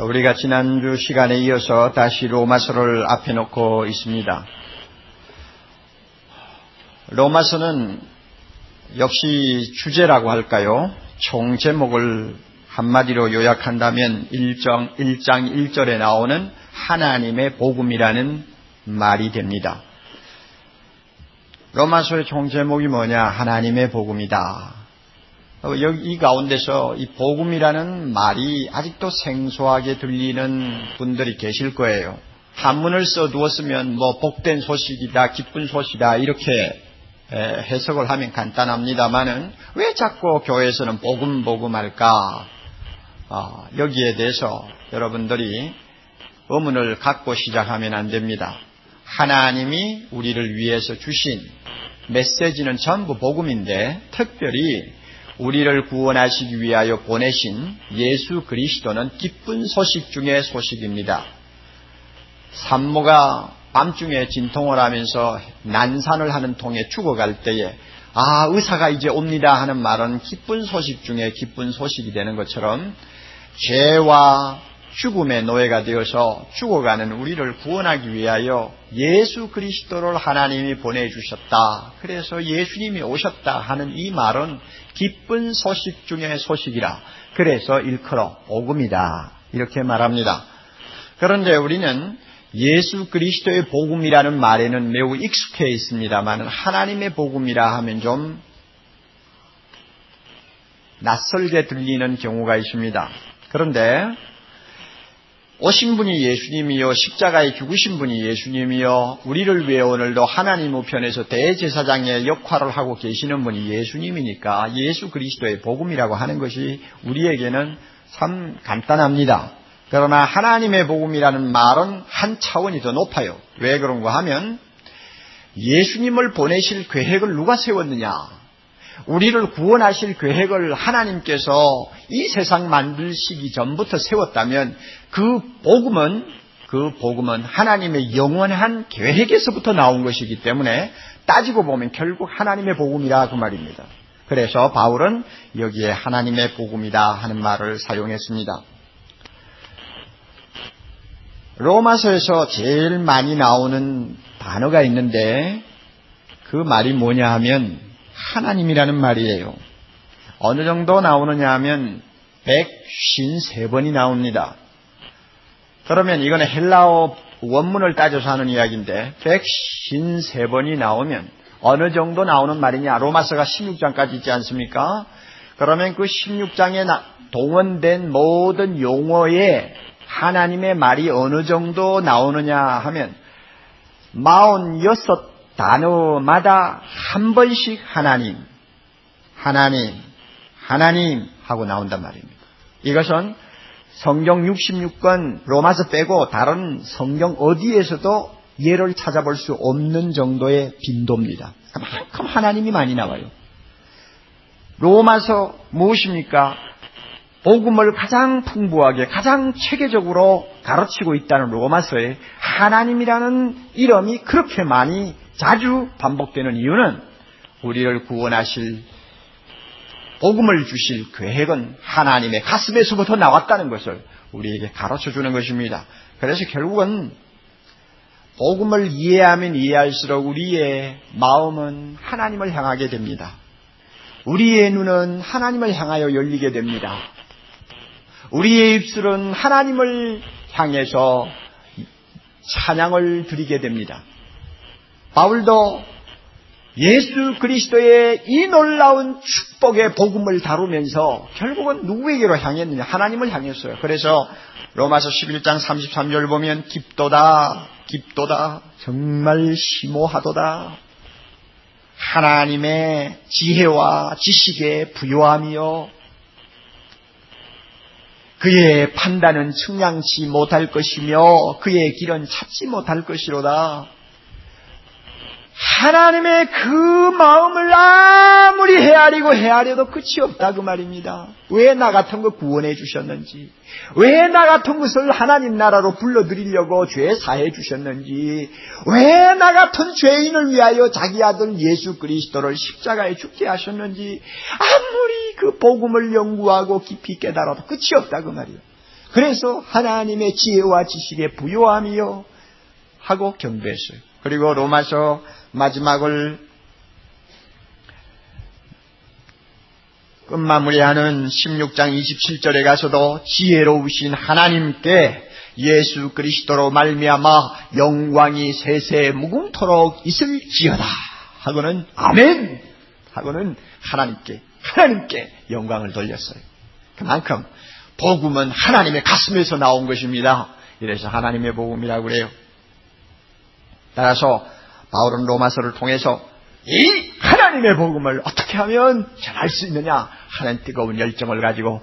우리가 지난주 시간에 이어서 다시 로마서를 앞에 놓고 있습니다. 로마서는 역시 주제라고 할까요? 총 제목을 한마디로 요약한다면 1장 1절에 나오는 하나님의 복음이라는 말이 됩니다. 로마서의 총 제목이 뭐냐? 하나님의 복음이다. 여기 이 가운데서 이 복음이라는 말이 아직도 생소하게 들리는 분들이 계실 거예요. 한문을 써두었으면 복된 소식이다, 기쁜 소식이다 이렇게 해석을 하면 간단합니다만은 왜 자꾸 교회에서는 복음 할까? 여기에 대해서 여러분들이 의문을 갖고 시작하면 안 됩니다. 하나님이 우리를 위해서 주신 메시지는 전부 복음인데 특별히 우리를 구원하시기 위하여 보내신 예수 그리스도는 기쁜 소식 중의 소식입니다. 산모가 밤중에 진통을 하면서 난산을 하는 통에 죽어갈 때에 의사가 이제 옵니다 하는 말은 기쁜 소식 중에 기쁜 소식이 되는 것처럼 죄와 죽음의 노예가 되어서 죽어가는 우리를 구원하기 위하여 예수 그리스도를 하나님이 보내주셨다. 그래서 예수님이 오셨다 하는 이 말은 기쁜 소식 중의 소식이라. 그래서 일컬어 복음이다. 이렇게 말합니다. 그런데 우리는 예수 그리스도의 복음이라는 말에는 매우 익숙해 있습니다만 하나님의 복음이라 하면 좀 낯설게 들리는 경우가 있습니다. 그런데 오신 분이 예수님이요, 십자가에 죽으신 분이 예수님이요, 우리를 위해 오늘도 하나님 우편에서 대제사장의 역할을 하고 계시는 분이 예수님이니까 예수 그리스도의 복음이라고 하는 것이 우리에게는 참 간단합니다. 그러나 하나님의 복음이라는 말은 한 차원이 더 높아요. 왜 그런가 하면 예수님을 보내실 계획을 누가 세웠느냐? 우리를 구원하실 계획을 하나님께서 이 세상 만들시기 전부터 세웠다면 그 복음은 하나님의 영원한 계획에서부터 나온 것이기 때문에 따지고 보면 결국 하나님의 복음이라 그 말입니다. 그래서 바울은 여기에 하나님의 복음이다 하는 말을 사용했습니다. 로마서에서 제일 많이 나오는 단어가 있는데 그 말이 뭐냐 하면 하나님이라는 말이에요. 어느 정도 나오느냐 하면 153번이 나옵니다. 그러면 이거는 헬라어 원문을 따져서 하는 이야기인데 153번이 나오면 어느 정도 나오는 말이냐? 로마서가 16장까지 있지 않습니까? 그러면 그 16장에 동원된 모든 용어에 하나님의 말이 어느 정도 나오느냐 하면 46 단어마다 한 번씩 하나님 하고 나온단 말입니다. 이것은 성경 66권 로마서 빼고 다른 성경 어디에서도 예를 찾아볼 수 없는 정도의 빈도입니다. 그만큼 하나님이 많이 나와요. 로마서 무엇입니까? 복음을 가장 풍부하게 가장 체계적으로 가르치고 있다는 로마서에 하나님이라는 이름이 그렇게 많이 자주 반복되는 이유는 우리를 구원하실 복음을 주실 계획은 하나님의 가슴에서부터 나왔다는 것을 우리에게 가르쳐주는 것입니다. 그래서 결국은 복음을 이해하면 이해할수록 우리의 마음은 하나님을 향하게 됩니다. 우리의 눈은 하나님을 향하여 열리게 됩니다. 우리의 입술은 하나님을 향해서 찬양을 드리게 됩니다. 바울도 예수 그리스도의 이 놀라운 축복의 복음을 다루면서 결국은 누구에게로 향했느냐? 하나님을 향했어요. 그래서 로마서 11장 33절 보면 깊도다 정말 심오하도다 하나님의 지혜와 지식의 부요함이요 그의 판단은 측량치 못할 것이며 그의 길은 찾지 못할 것이로다. 하나님의 그 마음을 아무리 헤아려도 끝이 없다 그 말입니다. 왜 나 같은 거 구원해 주셨는지, 왜 나 같은 것을 하나님 나라로 불러들이려고 죄 사해 주셨는지, 왜 나 같은 죄인을 위하여 자기 아들 예수 그리스도를 십자가에 죽게 하셨는지 아무리 그 복음을 연구하고 깊이 깨달아도 끝이 없다 그 말이에요. 그래서 하나님의 지혜와 지식에 부요함이요 하고 경배했어요. 그리고 로마서 마지막을 끝마무리하는 16장 27절에 가서도 지혜로우신 하나님께 예수 그리스도로 말미암아 영광이 세세 무궁토록 있을지어다 하고는 아멘 하고는 하나님께 영광을 돌렸어요. 그만큼 복음은 하나님의 가슴에서 나온 것입니다. 이래서 하나님의 복음이라고 그래요. 따라서 바울은 로마서를 통해서 이 하나님의 복음을 어떻게 하면 전할 수 있느냐 하는 뜨거운 열정을 가지고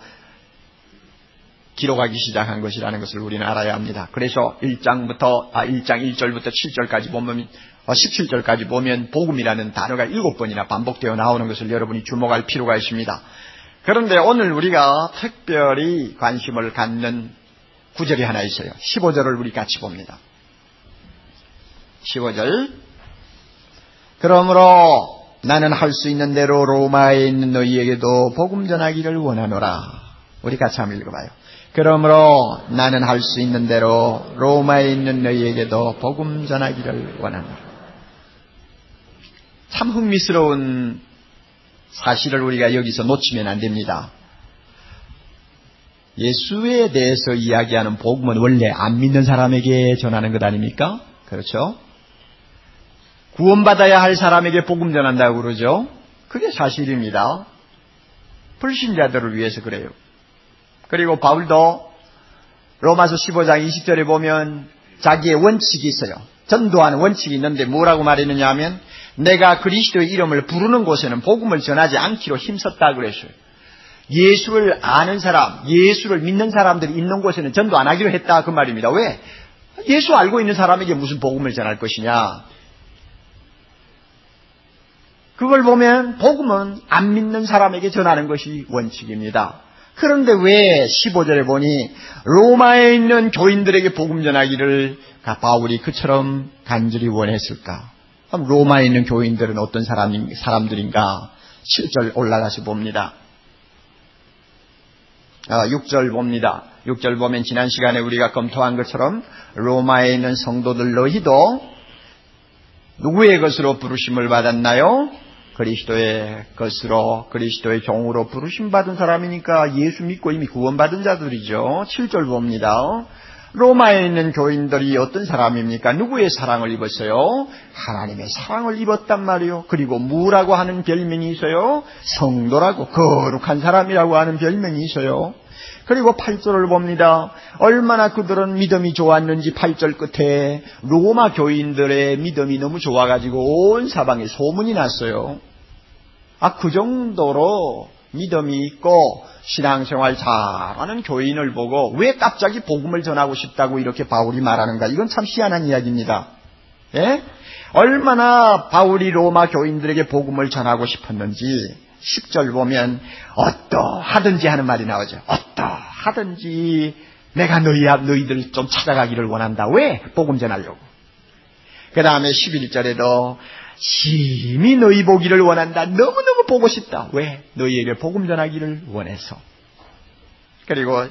기록하기 시작한 것이라는 것을 우리는 알아야 합니다. 그래서 1장 1절부터 7절까지 보면 17절까지 보면 복음이라는 단어가 7번이나 반복되어 나오는 것을 여러분이 주목할 필요가 있습니다. 그런데 오늘 우리가 특별히 관심을 갖는 구절이 하나 있어요. 15절을 우리 같이 봅니다. 15절. 그러므로 나는 할 수 있는 대로 로마에 있는 너희에게도 복음 전하기를 원하노라. 우리 같이 한번 읽어봐요. 그러므로 나는 할 수 있는 대로 로마에 있는 너희에게도 복음 전하기를 원하노라. 참 흥미스러운 사실을 우리가 여기서 놓치면 안 됩니다. 예수에 대해서 이야기하는 복음은 원래 안 믿는 사람에게 전하는 것 아닙니까? 그렇죠? 구원받아야 할 사람에게 복음 전한다고 그러죠. 그게 사실입니다. 불신자들을 위해서 그래요. 그리고 바울도 로마서 15장 20절에 보면 자기의 원칙이 있어요. 전도하는 원칙이 있는데 뭐라고 말했느냐 하면 내가 그리스도의 이름을 부르는 곳에는 복음을 전하지 않기로 힘썼다 그랬어요. 예수를 아는 사람, 예수를 믿는 사람들이 있는 곳에는 전도 안 하기로 했다 그 말입니다. 왜? 예수 알고 있는 사람에게 무슨 복음을 전할 것이냐. 그걸 보면 복음은 안 믿는 사람에게 전하는 것이 원칙입니다. 그런데 왜 15절에 보니 로마에 있는 교인들에게 복음 전하기를 바울이 그처럼 간절히 원했을까? 그럼 로마에 있는 교인들은 어떤 사람들인가? 7절 올라가서 봅니다. 6절 봅니다. 6절 보면 지난 시간에 우리가 검토한 것처럼 로마에 있는 성도들 너희도 누구의 것으로 부르심을 받았나요? 그리스도의 것으로, 그리스도의 종으로 부르심 받은 사람이니까 예수 믿고 이미 구원받은 자들이죠. 7절 봅니다. 로마에 있는 교인들이 어떤 사람입니까? 누구의 사랑을 입었어요? 하나님의 사랑을 입었단 말이요. 그리고 무라고 하는 별명이 있어요. 성도라고, 거룩한 사람이라고 하는 별명이 있어요. 그리고 8절을 봅니다. 얼마나 그들은 믿음이 좋았는지 8절 끝에 로마 교인들의 믿음이 너무 좋아가지고 온 사방에 소문이 났어요. 그 정도로 믿음이 있고 신앙생활 잘하는 교인을 보고 왜 갑자기 복음을 전하고 싶다고 이렇게 바울이 말하는가? 이건 참 희한한 이야기입니다. 예? 얼마나 바울이 로마 교인들에게 복음을 전하고 싶었는지 10절 보면 어떠하든지 하는 말이 나오죠. 어떠하든지 내가 너희들 좀 찾아가기를 원한다. 왜? 복음 전하려고. 그 다음에 11절에도 심히 너희 보기를 원한다. 너무너무 보고 싶다. 왜? 너희에게 복음 전하기를 원해서. 그리고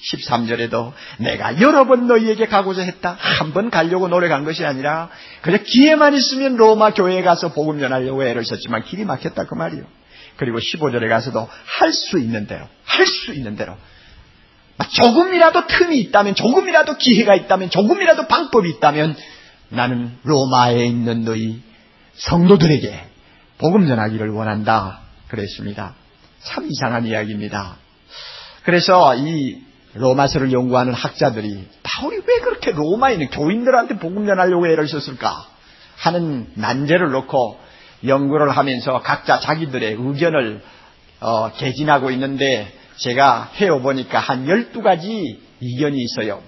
13절에도 내가 여러 번 너희에게 가고자 했다. 한 번 가려고 노력한 것이 아니라 그냥 기회만 있으면 로마 교회에 가서 복음 전하려고 애를 썼지만 길이 막혔다 그 말이에요. 그리고 15절에 가서도 할 수 있는 대로 조금이라도 틈이 있다면, 조금이라도 기회가 있다면, 조금이라도 방법이 있다면 나는 로마에 있는 너희 성도들에게 복음 전하기를 원한다 그랬습니다. 참 이상한 이야기입니다. 그래서 이 로마서를 연구하는 학자들이 바울이 왜 그렇게 로마에 있는 교인들한테 복음 전하려고 애를 썼을까 하는 난제를 놓고 연구를 하면서 각자 자기들의 의견을 개진하고 있는데 제가 헤어보니까 한 12가지 의견이 있어요.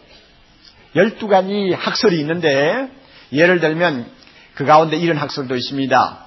12가지 학설이 있는데 예를 들면 그 가운데 이런 학설도 있습니다.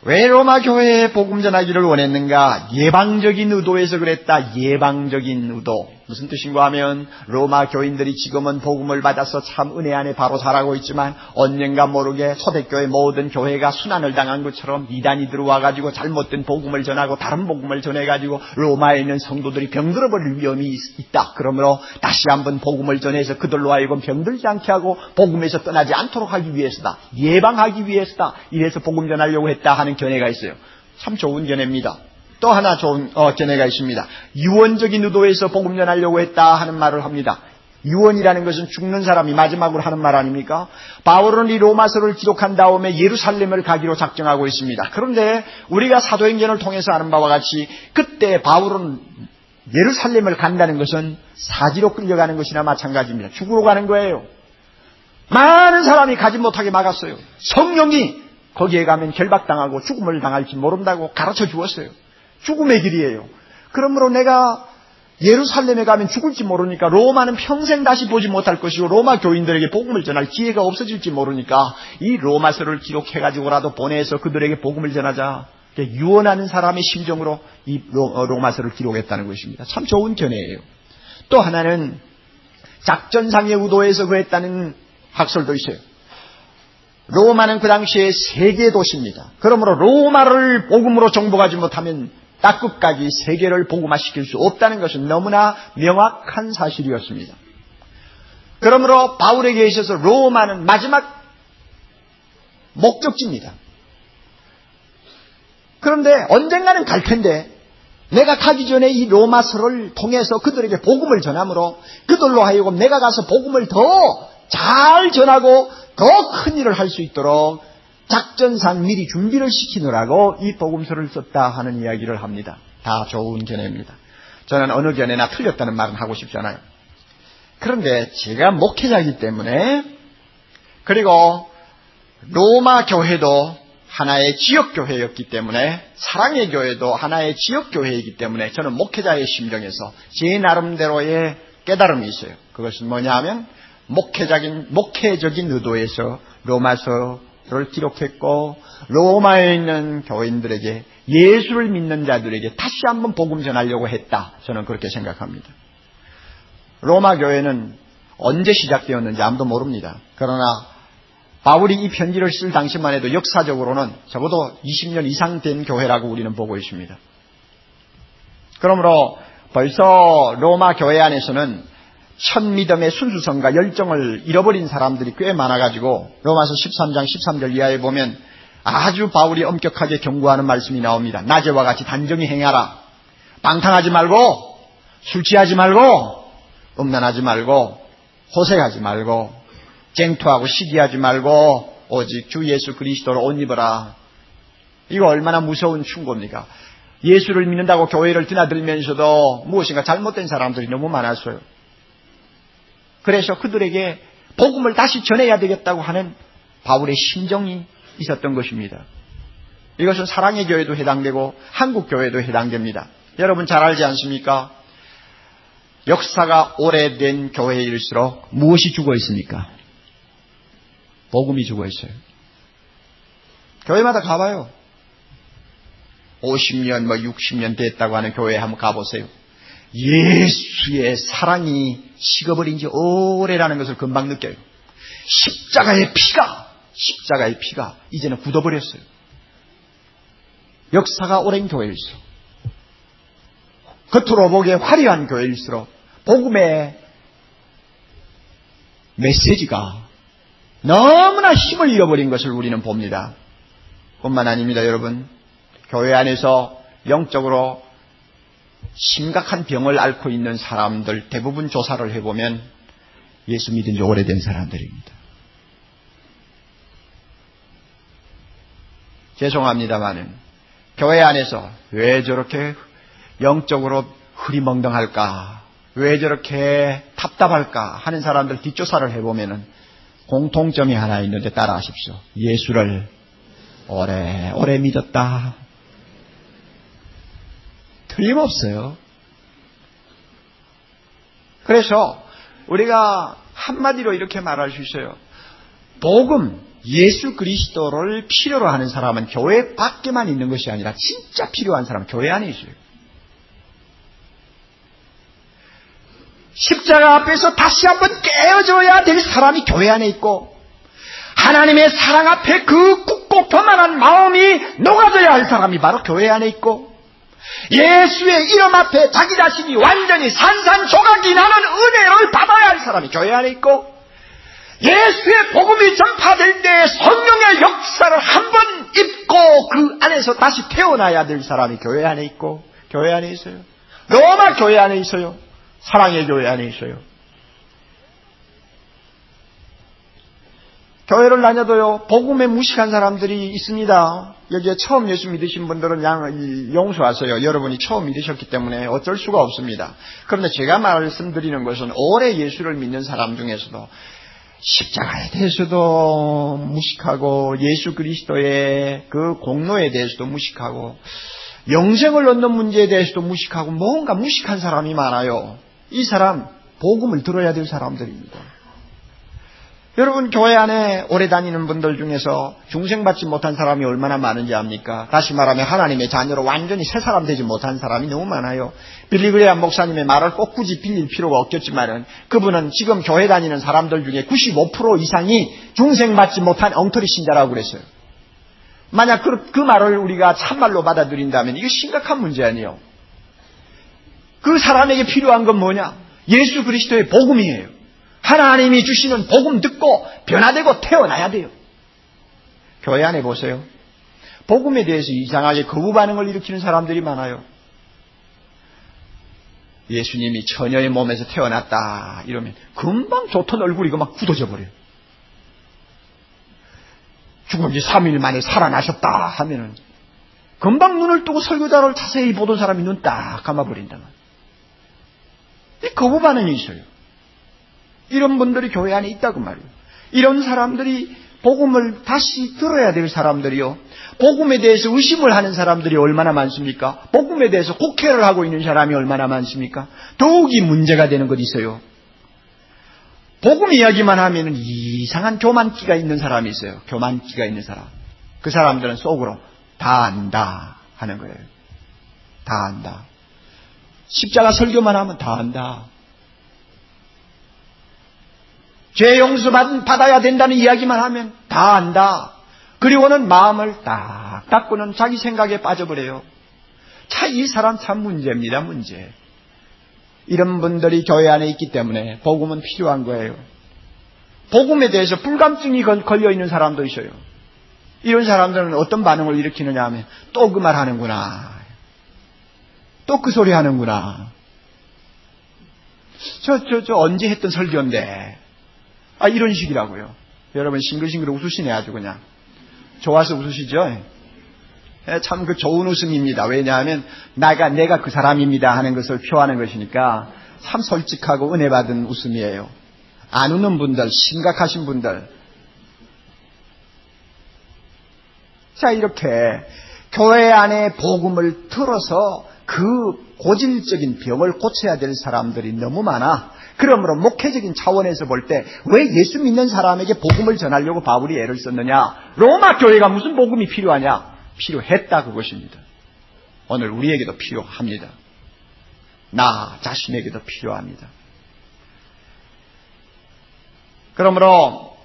왜 로마 교회에 복음 전하기를 원했는가? 예방적인 의도에서 그랬다. 예방적인 의도. 무슨 뜻인가 하면 로마 교인들이 지금은 복음을 받아서 참 은혜 안에 바로 살아가고 있지만 언젠가 모르게 초대교회 모든 교회가 순환을 당한 것처럼 이단이 들어와가지고 잘못된 복음을 전하고 다른 복음을 전해가지고 로마에 있는 성도들이 병들어버릴 위험이 있다. 그러므로 다시 한번 복음을 전해서 그들로 하여금 병들지 않게 하고 복음에서 떠나지 않도록 하기 위해서다. 예방하기 위해서다. 이래서 복음 전하려고 했다 하는 견해가 있어요. 참 좋은 견해입니다. 또 하나 좋은 견해가 있습니다. 유언적인 의도에서 복음 전하려고 했다 하는 말을 합니다. 유언이라는 것은 죽는 사람이 마지막으로 하는 말 아닙니까? 바울은 이 로마서를 기록한 다음에 예루살렘을 가기로 작정하고 있습니다. 그런데 우리가 사도행전을 통해서 아는 바와 같이 그때 바울은 예루살렘을 간다는 것은 사지로 끌려가는 것이나 마찬가지입니다. 죽으러 가는 거예요. 많은 사람이 가지 못하게 막았어요. 성령이 거기에 가면 결박당하고 죽음을 당할지 모른다고 가르쳐 주었어요. 죽음의 길이에요. 그러므로 내가 예루살렘에 가면 죽을지 모르니까 로마는 평생 다시 보지 못할 것이고 로마 교인들에게 복음을 전할 기회가 없어질지 모르니까 이 로마서를 기록해가지고라도 보내서 그들에게 복음을 전하자. 유언하는 사람의 심정으로 이 로마서를 기록했다는 것입니다. 참 좋은 견해예요. 또 하나는 작전상의 의도에서 그랬다는 학설도 있어요. 로마는 그 당시에 세계 도시입니다. 그러므로 로마를 복음으로 정복하지 못하면 딱끝까지 세계를 복음화시킬 수 없다는 것은 너무나 명확한 사실이었습니다. 그러므로 바울에게 있어서 로마는 마지막 목적지입니다. 그런데 언젠가는 갈 텐데 내가 가기 전에 이 로마서를 통해서 그들에게 복음을 전함으로 그들로 하여금 내가 가서 복음을 더 잘 전하고 더 큰 일을 할 수 있도록 작전상 미리 준비를 시키느라고 이 복음서를 썼다 하는 이야기를 합니다. 다 좋은 견해입니다. 저는 어느 견해나 틀렸다는 말은 하고 싶지 않아요. 그런데 제가 목회자이기 때문에 그리고 로마 교회도 하나의 지역교회였기 때문에 사랑의 교회도 하나의 지역교회이기 때문에 저는 목회자의 심정에서 제 나름대로의 깨달음이 있어요. 그것은 뭐냐 하면 목회적인 의도에서 로마서를 기록했고 로마에 있는 교인들에게 예수를 믿는 자들에게 다시 한번 복음 전하려고 했다. 저는 그렇게 생각합니다. 로마 교회는 언제 시작되었는지 아무도 모릅니다. 그러나 바울이 이 편지를 쓸 당시만 해도 역사적으로는 적어도 20년 이상 된 교회라고 우리는 보고 있습니다. 그러므로 벌써 로마 교회 안에서는 첫 믿음의 순수성과 열정을 잃어버린 사람들이 꽤 많아가지고 로마서 13장 13절 이하에 보면 아주 바울이 엄격하게 경고하는 말씀이 나옵니다. 낮에와 같이 단정히 행하라. 방탕하지 말고 술 취하지 말고 음란하지 말고 호색하지 말고 쟁투하고 시기하지 말고 오직 주 예수 그리스도를 옷 입어라. 이거 얼마나 무서운 충고입니까? 예수를 믿는다고 교회를 드나들면서도 무엇인가 잘못된 사람들이 너무 많았어요. 그래서 그들에게 복음을 다시 전해야 되겠다고 하는 바울의 심정이 있었던 것입니다. 이것은 사랑의 교회도 해당되고 한국 교회도 해당됩니다. 여러분 잘 알지 않습니까? 역사가 오래된 교회일수록 무엇이 죽어 있습니까? 복음이 죽어 있어요. 교회마다 가봐요. 50년 60년 됐다고 하는 교회에 한번 가보세요. 예수의 사랑이 식어버린 지 오래라는 것을 금방 느껴요. 십자가의 피가 이제는 굳어버렸어요. 역사가 오랜 교회일수록 겉으로 보기에 화려한 교회일수록 복음의 메시지가 너무나 힘을 잃어버린 것을 우리는 봅니다. 뿐만 아닙니다. 여러분, 교회 안에서 영적으로 심각한 병을 앓고 있는 사람들 대부분 조사를 해보면 예수 믿은 지 오래된 사람들입니다. 죄송합니다마는 교회 안에서 왜 저렇게 영적으로 흐리멍덩할까, 왜 저렇게 답답할까 하는 사람들 뒷조사를 해보면 공통점이 하나 있는데 따라하십시오. 예수를 오래 믿었다. 틀림없어요. 그래서 우리가 한마디로 이렇게 말할 수 있어요. 복음, 예수 그리스도를 필요로 하는 사람은 교회 밖에만 있는 것이 아니라 진짜 필요한 사람은 교회 안에 있어요. 십자가 앞에서 다시 한번 깨어져야 될 사람이 교회 안에 있고, 하나님의 사랑 앞에 그 굳고 교만한 마음이 녹아져야 할 사람이 바로 교회 안에 있고, 예수의 이름 앞에 자기 자신이 완전히 산산조각이 나는 은혜를 받아야 할 사람이 교회 안에 있고, 예수의 복음이 전파될 때 성령의 역사를 한번 입고 그 안에서 다시 태어나야 될 사람이 교회 안에 있고, 교회 안에 있어요. 로마 교회 안에 있어요. 사랑의 교회 안에 있어요. 교회를 다녀도요, 복음에 무식한 사람들이 있습니다. 여기에 처음 예수 믿으신 분들은 용서하세요. 여러분이 처음 믿으셨기 때문에 어쩔 수가 없습니다. 그런데 제가 말씀드리는 것은 오래 예수를 믿는 사람 중에서도 십자가에 대해서도 무식하고, 예수 그리스도의 그 공로에 대해서도 무식하고, 영생을 얻는 문제에 대해서도 무식하고, 뭔가 무식한 사람이 많아요. 이 사람 복음을 들어야 될 사람들입니다. 여러분, 교회 안에 오래 다니는 분들 중에서 중생받지 못한 사람이 얼마나 많은지 압니까? 다시 말하면 하나님의 자녀로 완전히 새 사람 되지 못한 사람이 너무 많아요. 빌리그레암 목사님의 말을 꼭 굳이 빌릴 필요가 없겠지만은, 그분은 지금 교회 다니는 사람들 중에 95% 이상이 중생받지 못한 엉터리 신자라고 그랬어요. 만약 그 말을 우리가 참말로 받아들인다면 이거 심각한 문제 아니에요. 그 사람에게 필요한 건 뭐냐? 예수 그리스도의 복음이에요. 하나님이 주시는 복음 듣고 변화되고 태어나야 돼요. 교회 안에 보세요. 복음에 대해서 이상하게 거부 반응을 일으키는 사람들이 많아요. 예수님이 처녀의 몸에서 태어났다 이러면 금방 좋던 얼굴이 막 굳어져 버려요. 죽은 지 3일 만에 살아나셨다 하면은 금방 눈을 뜨고 설교자를 자세히 보던 사람이 눈 딱 감아버린다. 이 거부 반응이 있어요. 이런 분들이 교회 안에 있다고 말이에요. 이런 사람들이 복음을 다시 들어야 될 사람들이요. 복음에 대해서 의심을 하는 사람들이 얼마나 많습니까? 복음에 대해서 곡해를 하고 있는 사람이 얼마나 많습니까? 더욱이 문제가 되는 것 있어요. 복음 이야기만 하면 이상한 교만기가 있는 사람이 있어요. 교만기가 있는 사람. 그 사람들은 속으로 다 안다 하는 거예요. 다 안다. 십자가 설교만 하면 다 안다. 죄 용서 받아야 된다는 이야기만 하면 다 안다. 그리고는 마음을 딱 닫고는 자기 생각에 빠져버려요. 이 사람 참 문제입니다. 문제. 이런 분들이 교회 안에 있기 때문에 복음은 필요한 거예요. 복음에 대해서 불감증이 걸려있는 사람도 있어요. 이런 사람들은 어떤 반응을 일으키느냐 하면 또 그 말 하는구나. 또 그 소리 하는구나. 저 언제 했던 설교인데. 이런 식이라고요. 여러분 싱글싱글 웃으시네 아주 그냥. 좋아서 웃으시죠? 참 그 좋은 웃음입니다. 왜냐하면 내가 그 사람입니다 하는 것을 표하는 것이니까 참 솔직하고 은혜 받은 웃음이에요. 안 웃는 분들, 심각하신 분들. 이렇게 교회 안에 복음을 들어서 그 고질적인 병을 고쳐야 될 사람들이 너무 많아. 그러므로 목회적인 차원에서 볼 때 왜 예수 믿는 사람에게 복음을 전하려고 바울이 애를 썼느냐? 로마 교회가 무슨 복음이 필요하냐? 필요했다 그것입니다. 오늘 우리에게도 필요합니다. 나 자신에게도 필요합니다. 그러므로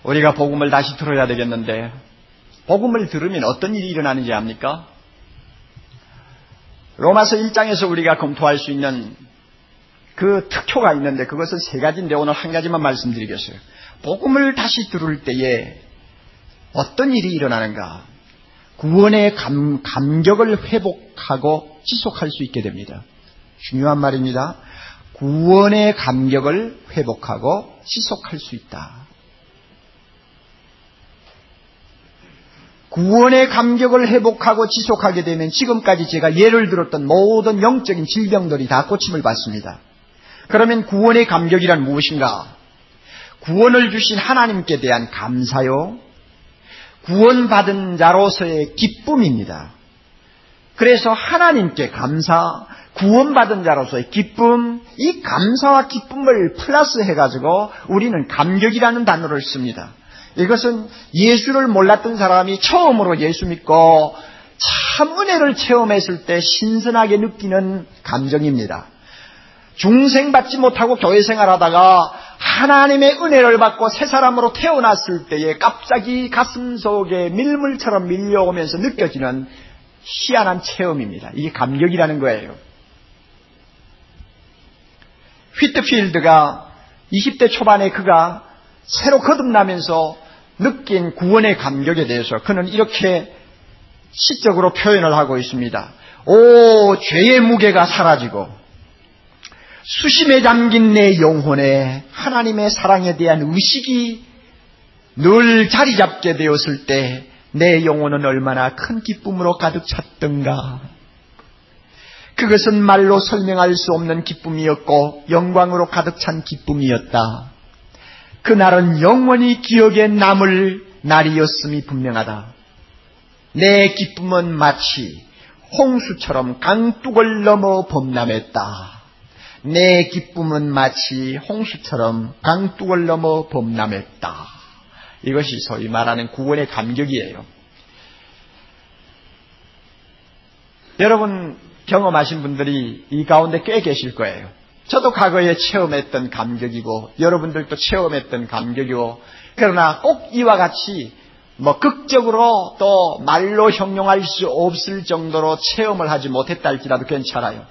우리가 복음을 다시 들어야 되겠는데, 복음을 들으면 어떤 일이 일어나는지 압니까? 로마서 1장에서 우리가 검토할 수 있는 그 특효가 있는데, 그것은 3가지인데 오늘 한 가지만 말씀드리겠어요. 복음을 다시 들을 때에 어떤 일이 일어나는가? 구원의 감격을 회복하고 지속할 수 있게 됩니다. 중요한 말입니다. 구원의 감격을 회복하고 지속할 수 있다. 구원의 감격을 회복하고 지속하게 되면 지금까지 제가 예를 들었던 모든 영적인 질병들이 다 고침을 받습니다. 그러면 구원의 감격이란 무엇인가? 구원을 주신 하나님께 대한 감사요, 구원받은 자로서의 기쁨입니다. 그래서 하나님께 감사, 구원받은 자로서의 기쁨, 이 감사와 기쁨을 플러스 해가지고 우리는 감격이라는 단어를 씁니다. 이것은 예수를 몰랐던 사람이 처음으로 예수 믿고 참 은혜를 체험했을 때 신선하게 느끼는 감정입니다. 중생받지 못하고 교회 생활하다가 하나님의 은혜를 받고 새 사람으로 태어났을 때에 갑자기 가슴 속에 밀물처럼 밀려오면서 느껴지는 희한한 체험입니다. 이게 감격이라는 거예요. 휘트필드가 20대 초반에 그가 새로 거듭나면서 느낀 구원의 감격에 대해서 그는 이렇게 시적으로 표현을 하고 있습니다. 오, 죄의 무게가 사라지고 수심에 잠긴 내 영혼에 하나님의 사랑에 대한 의식이 늘 자리 잡게 되었을 때 내 영혼은 얼마나 큰 기쁨으로 가득 찼던가. 그것은 말로 설명할 수 없는 기쁨이었고 영광으로 가득 찬 기쁨이었다. 그날은 영원히 기억에 남을 날이었음이 분명하다. 내 기쁨은 마치 홍수처럼 강둑을 넘어 범람했다. 내 기쁨은 마치 홍수처럼 강둑을 넘어 범람했다. 이것이 소위 말하는 구원의 감격이에요. 여러분 경험하신 분들이 이 가운데 꽤 계실 거예요. 저도 과거에 체험했던 감격이고 여러분들도 체험했던 감격이고, 그러나 꼭 이와 같이 극적으로 또 말로 형용할 수 없을 정도로 체험을 하지 못했다 할지라도 괜찮아요.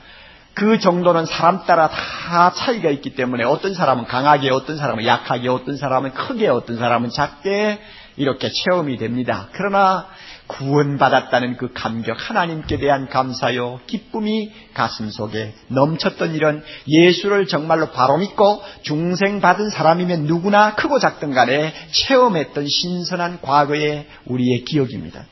그 정도는 사람 따라 다 차이가 있기 때문에 어떤 사람은 강하게, 어떤 사람은 약하게, 어떤 사람은 크게, 어떤 사람은 작게 이렇게 체험이 됩니다. 그러나 구원받았다는 그 감격, 하나님께 대한 감사요 기쁨이 가슴속에 넘쳤던 일은 예수를 정말로 바로 믿고 중생받은 사람이면 누구나 크고 작든 간에 체험했던 신선한 과거의 우리의 기억입니다.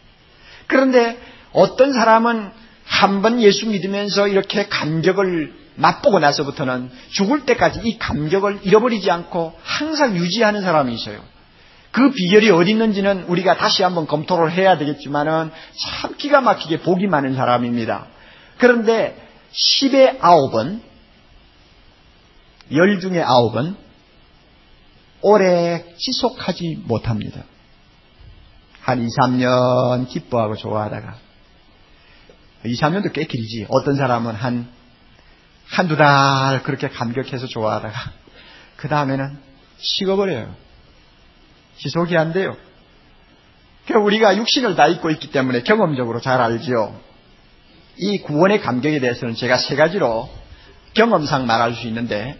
그런데 어떤 사람은 한번 예수 믿으면서 이렇게 감격을 맛보고 나서부터는 죽을 때까지 이 감격을 잃어버리지 않고 항상 유지하는 사람이 있어요. 그 비결이 어디 있는지는 우리가 다시 한번 검토를 해야 되겠지만은 참 기가 막히게 복이 많은 사람입니다. 그런데 10의 9은, 10 중에 9은 오래 지속하지 못합니다. 한 2, 3년 기뻐하고 좋아하다가 2, 3년도 꽤 길지. 어떤 사람은 한두 달 그렇게 감격해서 좋아하다가 그 다음에는 식어버려요. 지속이 안 돼요. 그러니까 우리가 육신을 다 입고 있기 때문에 경험적으로 잘 알죠. 이 구원의 감격에 대해서는 제가 3가지로 경험상 말할 수 있는데,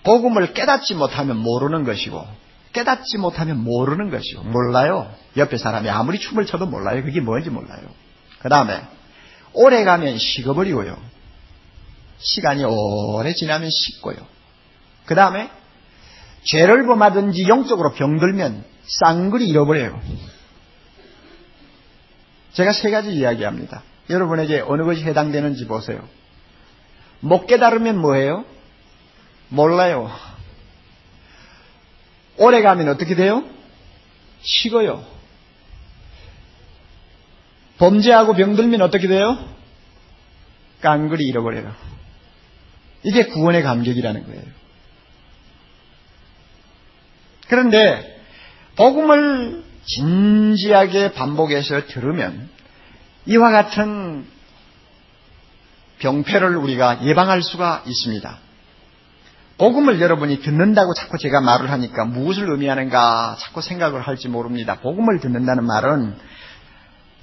복음을 깨닫지 못하면 모르는 것이고, 깨닫지 못하면 모르는 것이고, 몰라요. 옆에 사람이 아무리 춤을 춰도 몰라요. 그게 뭔지 몰라요. 그 다음에 오래 가면 식어버리고요. 시간이 오래 지나면 식고요. 그 다음에 죄를 범하든지 영적으로 병들면 쌍그리 잃어버려요. 제가 3가지 이야기합니다. 여러분에게 어느 것이 해당되는지 보세요. 못 깨달으면 뭐예요? 몰라요. 오래 가면 어떻게 돼요? 식어요. 범죄하고 병들면 어떻게 돼요? 깡그리 잃어버려요. 이게 구원의 감격이라는 거예요. 그런데 복음을 진지하게 반복해서 들으면 이와 같은 병폐를 우리가 예방할 수가 있습니다. 복음을 여러분이 듣는다고 자꾸 제가 말을 하니까 무엇을 의미하는가 자꾸 생각을 할지 모릅니다. 복음을 듣는다는 말은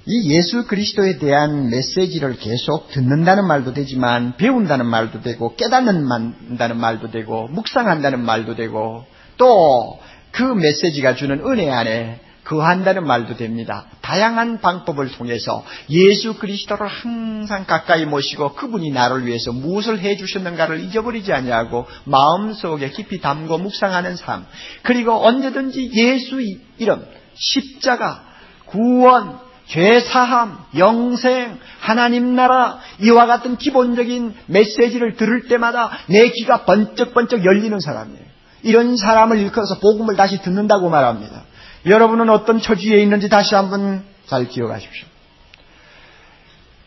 이 예수 그리스도에 대한 메시지를 계속 듣는다는 말도 되지만 배운다는 말도 되고 깨닫는다는 말도 되고 묵상한다는 말도 되고 또 그 메시지가 주는 은혜 안에 거한다는 말도 됩니다. 다양한 방법을 통해서 예수 그리스도를 항상 가까이 모시고 그분이 나를 위해서 무엇을 해주셨는가를 잊어버리지 아니하고 마음속에 깊이 담고 묵상하는 삶, 그리고 언제든지 예수 이름, 십자가, 구원, 죄사함, 영생, 하나님 나라, 이와 같은 기본적인 메시지를 들을 때마다 내 귀가 번쩍번쩍 열리는 사람이에요. 이런 사람을 일컬어서 복음을 다시 듣는다고 말합니다. 여러분은 어떤 처지에 있는지 다시 한번 잘 기억하십시오.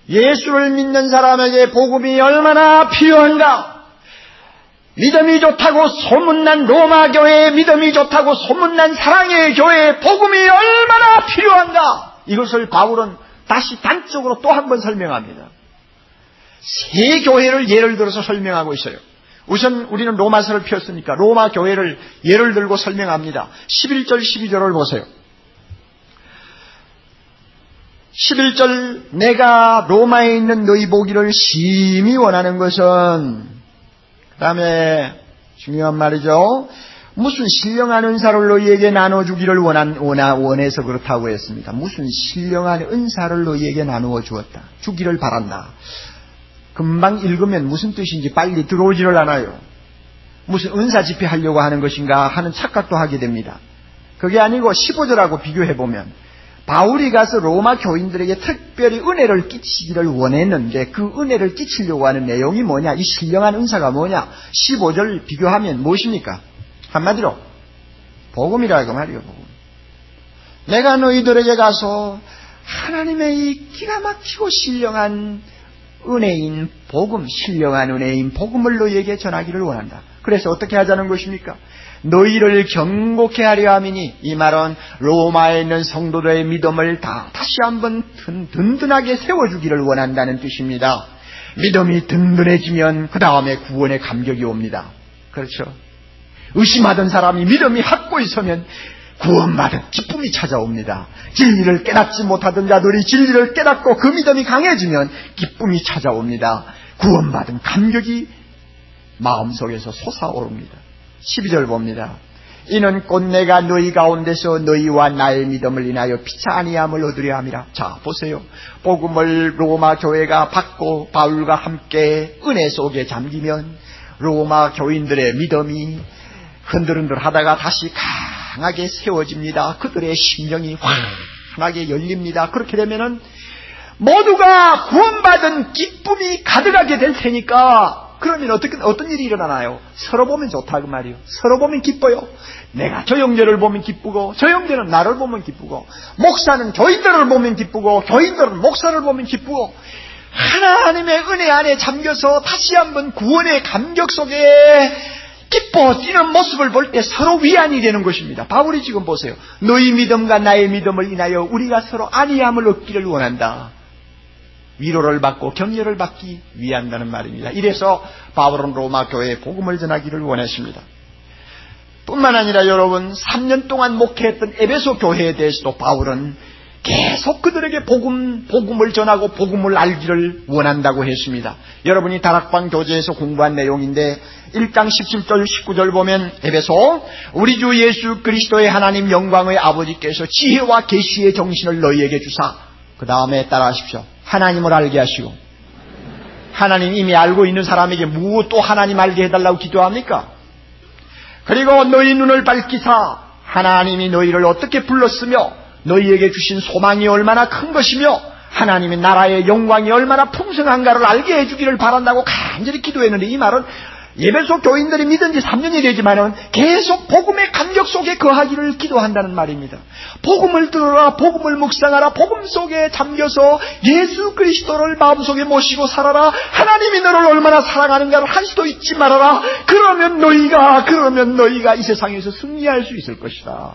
예수를 믿는 사람에게 복음이 얼마나 필요한가? 믿음이 좋다고 소문난 로마 교회, 믿음이 좋다고 소문난 사랑의 교회에 복음이 얼마나 필요한가? 이것을 바울은 다시 단적으로 또 한 번 설명합니다. 세 교회를 예를 들어서 설명하고 있어요. 우선 우리는 로마서를 폈으니까 로마 교회를 예를 들고 설명합니다. 11절 12절을 보세요. 11절 내가 로마에 있는 너희 보기를 심히 원하는 것은, 그 다음에 중요한 말이죠. 무슨 신령한 은사를 너희에게 나눠주기를 원해서 그렇다고 했습니다. 무슨 신령한 은사를 너희에게 나누어 주기를 바란다. 금방 읽으면 무슨 뜻인지 빨리 들어오지를 않아요. 무슨 은사 집회하려고 하는 것인가 하는 착각도 하게 됩니다. 그게 아니고 15절하고 비교해보면 바울이 가서 로마 교인들에게 특별히 은혜를 끼치기를 원했는데 그 은혜를 끼치려고 하는 내용이 뭐냐, 이 신령한 은사가 뭐냐, 15절 비교하면 무엇입니까? 한마디로 복음이라고 말이요. 복음. 내가 너희들에게 가서 하나님의 이 기가 막히고 신령한 은혜인 복음, 신령한 은혜인 복음을 너희에게 전하기를 원한다. 그래서 어떻게 하자는 것입니까? 너희를 경고케 하려 함이니, 이 말은 로마에 있는 성도들의 믿음을 다시 한번 든든하게 세워주기를 원한다는 뜻입니다. 믿음이 든든해지면 그 다음에 구원의 감격이 옵니다. 그렇죠? 의심하던 사람이 믿음이 확고히 서면 구원받은 기쁨이 찾아옵니다. 진리를 깨닫지 못하던 자들이 진리를 깨닫고 그 믿음이 강해지면 기쁨이 찾아옵니다. 구원받은 감격이 마음속에서 솟아오릅니다. 12절 봅니다. 이는 곧 내가 너희 가운데서 너희와 나의 믿음을 인하여 피차 아니함을 얻으려 함이라. 자, 보세요. 복음을 로마 교회가 받고 바울과 함께 은혜 속에 잠기면 로마 교인들의 믿음이 흔들흔들 하다가 다시 강하게 세워집니다. 그들의 심령이 환하게 열립니다. 그렇게 되면은 모두가 구원받은 기쁨이 가득하게 될 테니까, 그러면 어떤 일이 일어나나요? 서로 보면 좋다 그 말이에요. 서로 보면 기뻐요. 내가 저 형제를 보면 기쁘고, 저 형제는 나를 보면 기쁘고, 목사는 교인들을 보면 기쁘고, 교인들은 목사를 보면 기쁘고, 하나님의 은혜 안에 잠겨서 다시 한번 구원의 감격 속에 기뻐 뛰는 모습을 볼 때 서로 위안이 되는 것입니다. 바울이 지금 보세요. 너희 믿음과 나의 믿음을 인하여 우리가 서로 안위함을 얻기를 원한다. 위로를 받고 격려를 받기 위한다는 말입니다. 이래서 바울은 로마 교회에 복음을 전하기를 원했습니다. 뿐만 아니라 여러분, 3년 동안 목회했던 에베소 교회에 대해서도 바울은 계속 그들에게 복음을 전하고 복음을 알기를 원한다고 했습니다. 여러분이 다락방 교재에서 공부한 내용인데 1장 17절 19절 보면 에베소, 우리 주 예수 그리스도의 하나님 영광의 아버지께서 지혜와 계시의 정신을 너희에게 주사, 그 다음에 따라하십시오. 하나님을 알게 하시고, 하나님 이미 알고 있는 사람에게 무엇 또 하나님 알게 해달라고 기도합니까? 그리고 너희 눈을 밝히사 하나님이 너희를 어떻게 불렀으며 너희에게 주신 소망이 얼마나 큰 것이며 하나님의 나라의 영광이 얼마나 풍성한가를 알게 해주기를 바란다고 간절히 기도했는데, 이 말은 에베소 교인들이 믿은 지 3년이 되지만은 계속 복음의 감격 속에 거하기를 기도한다는 말입니다. 복음을 들어라, 복음을 묵상하라, 복음 속에 잠겨서 예수 그리스도를 마음속에 모시고 살아라. 하나님이 너를 얼마나 사랑하는가를 한 수도 잊지 말아라. 그러면 너희가 이 세상에서 승리할 수 있을 것이다.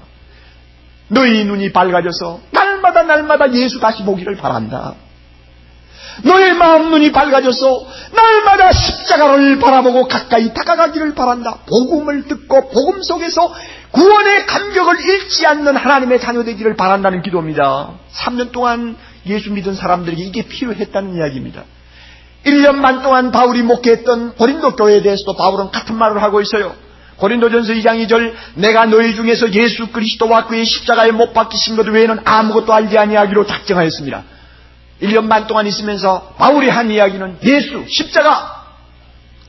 너희 눈이 밝아져서 날마다 예수 다시 보기를 바란다. 너의 마음 눈이 밝아져서 날마다 십자가를 바라보고 가까이 다가가기를 바란다. 복음을 듣고 복음 속에서 구원의 감격을 잃지 않는 하나님의 자녀 되기를 바란다는 기도입니다. 3년 동안 예수 믿은 사람들에게 이게 필요했다는 이야기입니다. 1년 반 동안 바울이 목회했던 고린도 교회에 대해서도 바울은 같은 말을 하고 있어요. 고린도전서 2장 2절, 내가 너희 중에서 예수 그리스도와 그의 십자가에 못 박히신 것 외에는 아무것도 알지 아니하기로 작정하였습니다. 1년 반 동안 있으면서 바울이 한 이야기는 예수, 십자가,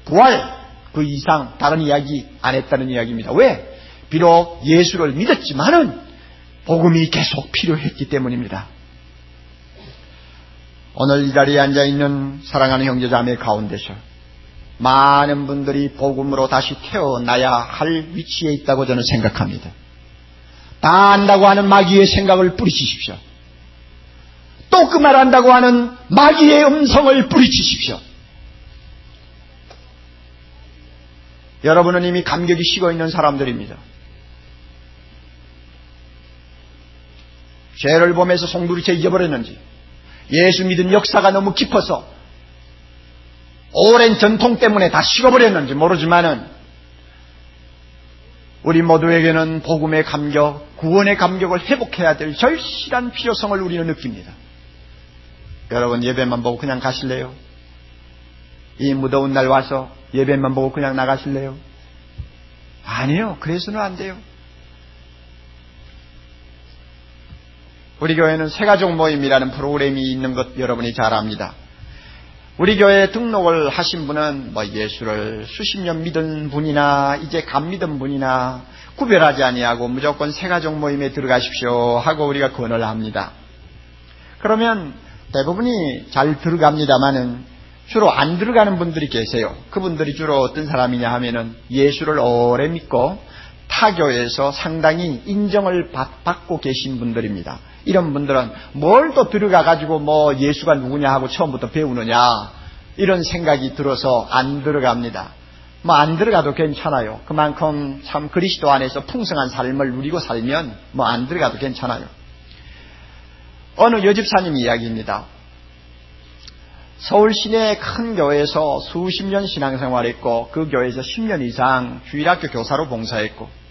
부활, 그 이상 다른 이야기 안 했다는 이야기입니다. 왜? 비록 예수를 믿었지만은 복음이 계속 필요했기 때문입니다. 오늘 이 자리에 앉아있는 사랑하는 형제자매 가운데서 많은 분들이 복음으로 다시 태어나야 할 위치에 있다고 저는 생각합니다. 다 안다고 하는 마귀의 생각을 뿌리치십시오. 또 그 말 한다고 하는 마귀의 음성을 뿌리치십시오. 여러분은 이미 감격이 식어 있는 사람들입니다. 죄를 범해서 송두리째 잊어버렸는지, 예수 믿은 역사가 너무 깊어서 오랜 전통 때문에 다 식어버렸는지 모르지만은 우리 모두에게는 복음의 감격, 구원의 감격을 회복해야 될 절실한 필요성을 우리는 느낍니다. 여러분, 예배만 보고 그냥 가실래요? 이 무더운 날 와서 예배만 보고 그냥 나가실래요? 아니요. 그래서는 안 돼요. 우리 교회는 새가족 모임이라는 프로그램이 있는 것 여러분이 잘 압니다. 우리 교회에 등록을 하신 분은 예수를 수십 년 믿은 분이나 이제 감 믿은 분이나 구별하지 아니하고 무조건 새가족 모임에 들어가십시오 하고 우리가 권을 합니다. 그러면 대부분이 잘 들어갑니다마는 주로 안 들어가는 분들이 계세요. 그분들이 주로 어떤 사람이냐 하면은 예수를 오래 믿고 타교에서 상당히 인정을 받고 계신 분들입니다. 이런 분들은 뭘 또 들어가가지고 예수가 누구냐 하고 처음부터 배우느냐 이런 생각이 들어서 안 들어갑니다. 안 들어가도 괜찮아요. 그만큼 참 그리스도 안에서 풍성한 삶을 누리고 살면 안 들어가도 괜찮아요. 어느 여집사님 이야기입니다. 서울 시내 큰 교회에서 수십 년 신앙생활했고 그 교회에서 10년 이상 주일학교 교사로 봉사했고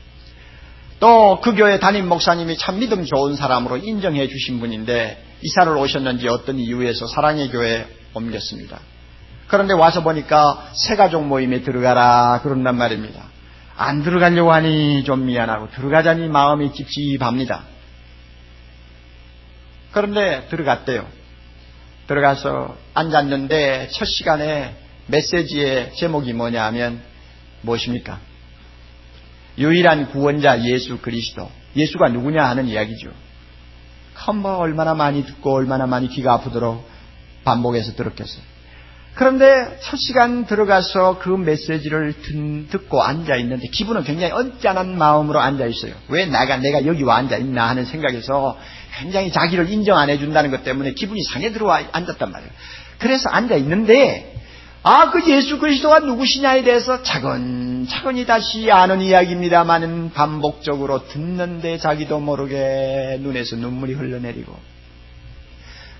또 그 교회 담임 목사님이 참 믿음 좋은 사람으로 인정해 주신 분인데 이사를 오셨는지 어떤 이유에서 사랑의 교회에 옮겼습니다. 그런데 와서 보니까 새가족 모임에 들어가라 그런단 말입니다. 안 들어가려고 하니 좀 미안하고 들어가자니 마음이 찝찝합니다. 그런데 들어갔대요. 들어가서 앉았는데 첫 시간에 메시지의 제목이 뭐냐 하면 무엇입니까? 유일한 구원자 예수 그리스도. 예수가 누구냐 하는 이야기죠. 얼마나 많이 듣고 얼마나 많이 귀가 아프도록 반복해서 들었겠어요. 그런데 첫 시간 들어가서 그 메시지를 듣고 앉아있는데 기분은 굉장히 언짢은 마음으로 앉아있어요. 왜 내가 여기 와 앉아있나 하는 생각에서 굉장히 자기를 인정 안 해준다는 것 때문에 기분이 상해 들어와 앉았단 말이에요. 그래서 앉아있는데 그 예수 그리스도가 누구시냐에 대해서 차근차근히 다시 아는 이야기입니다만은 반복적으로 듣는데 자기도 모르게 눈에서 눈물이 흘러내리고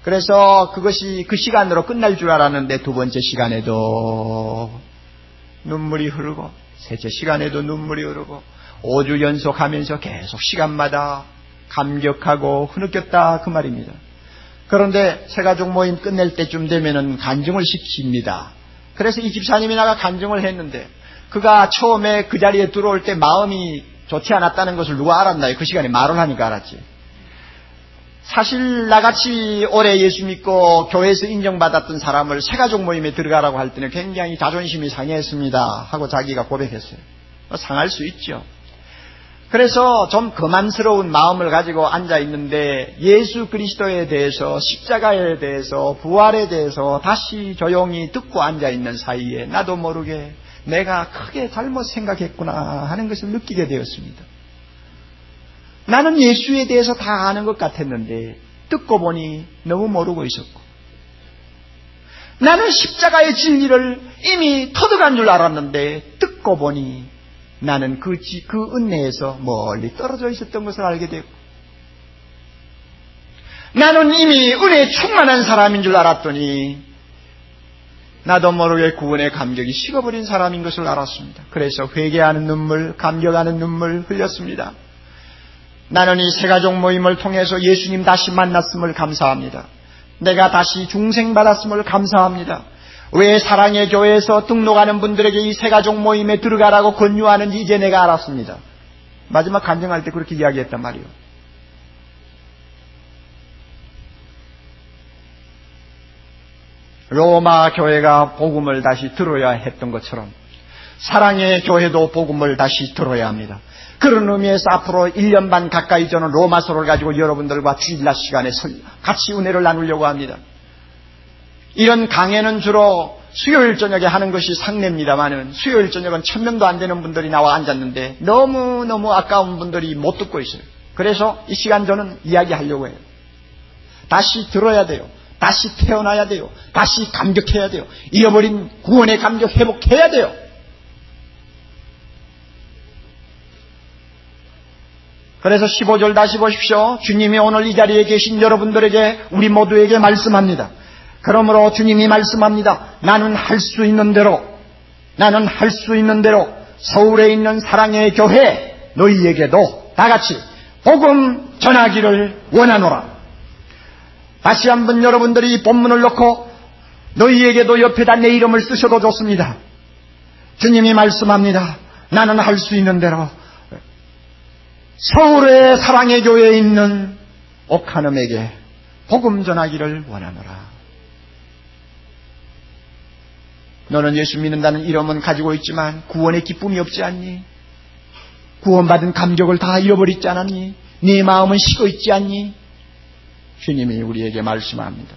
그래서 그것이 그 시간으로 끝날 줄 알았는데 두 번째 시간에도 눈물이 흐르고 셋째 시간에도 눈물이 흐르고 5주 연속하면서 계속 시간마다 감격하고 흐느꼈다 그 말입니다. 그런데 새가족 모임 끝낼 때쯤 되면은 간증을 시킵니다. 그래서 이 집사님이 나가 간증을 했는데 그가 처음에 그 자리에 들어올 때 마음이 좋지 않았다는 것을 누가 알았나요? 그 시간에 말을 하니까 알았지. 사실 나같이 오래 예수 믿고 교회에서 인정받았던 사람을 새가족 모임에 들어가라고 할 때는 굉장히 자존심이 상했습니다 하고 자기가 고백했어요. 상할 수 있죠. 그래서 좀 거만스러운 마음을 가지고 앉아있는데 예수 그리스도에 대해서 십자가에 대해서 부활에 대해서 다시 조용히 듣고 앉아있는 사이에 나도 모르게 내가 크게 잘못 생각했구나 하는 것을 느끼게 되었습니다. 나는 예수에 대해서 다 아는 것 같았는데 듣고 보니 너무 모르고 있었고 나는 십자가의 진리를 이미 터득한 줄 알았는데 듣고 보니 나는 그 은혜에서 멀리 떨어져 있었던 것을 알게 되고 나는 이미 은혜에 충만한 사람인 줄 알았더니 나도 모르게 구원의 감격이 식어버린 사람인 것을 알았습니다. 그래서 회개하는 눈물, 감격하는 눈물 흘렸습니다. 나는 이 새가족 모임을 통해서 예수님 다시 만났음을 감사합니다. 내가 다시 중생받았음을 감사합니다. 왜 사랑의 교회에서 등록하는 분들에게 이 새가족 모임에 들어가라고 권유하는지 이제 내가 알았습니다. 마지막 간증할 때 그렇게 이야기했단 말이에요. 로마 교회가 복음을 다시 들어야 했던 것처럼 사랑의 교회도 복음을 다시 들어야 합니다. 그런 의미에서 앞으로 1년 반 가까이 저는 로마서를 가지고 여러분들과 주일날 시간에 같이 은혜를 나누려고 합니다. 이런 강해는 주로 수요일 저녁에 하는 것이 상례입니다만은 수요일 저녁은 1000명도 안 되는 분들이 나와 앉았는데 너무너무 아까운 분들이 못 듣고 있어요. 그래서 이 시간 저는 이야기하려고 해요. 다시 들어야 돼요. 다시 태어나야 돼요. 다시 감격해야 돼요. 잃어버린 구원의 감격 회복해야 돼요. 그래서 15절 다시 보십시오. 주님이 오늘 이 자리에 계신 여러분들에게, 우리 모두에게 말씀합니다. 그러므로 주님이 말씀합니다. 나는 할 수 있는 대로 서울에 있는 사랑의 교회 너희에게도 다같이 복음 전하기를 원하노라. 다시 한번 여러분들이 이 본문을 놓고 너희에게도 옆에다 내 이름을 쓰셔도 좋습니다. 주님이 말씀합니다. 나는 할 수 있는 대로 서울의 사랑의 교회에 있는 옥한음에게 복음 전하기를 원하노라. 너는 예수 믿는다는 이름은 가지고 있지만 구원의 기쁨이 없지 않니? 구원받은 감격을 다 잃어버리지 않았니? 네 마음은 식어 있지 않니? 주님이 우리에게 말씀합니다.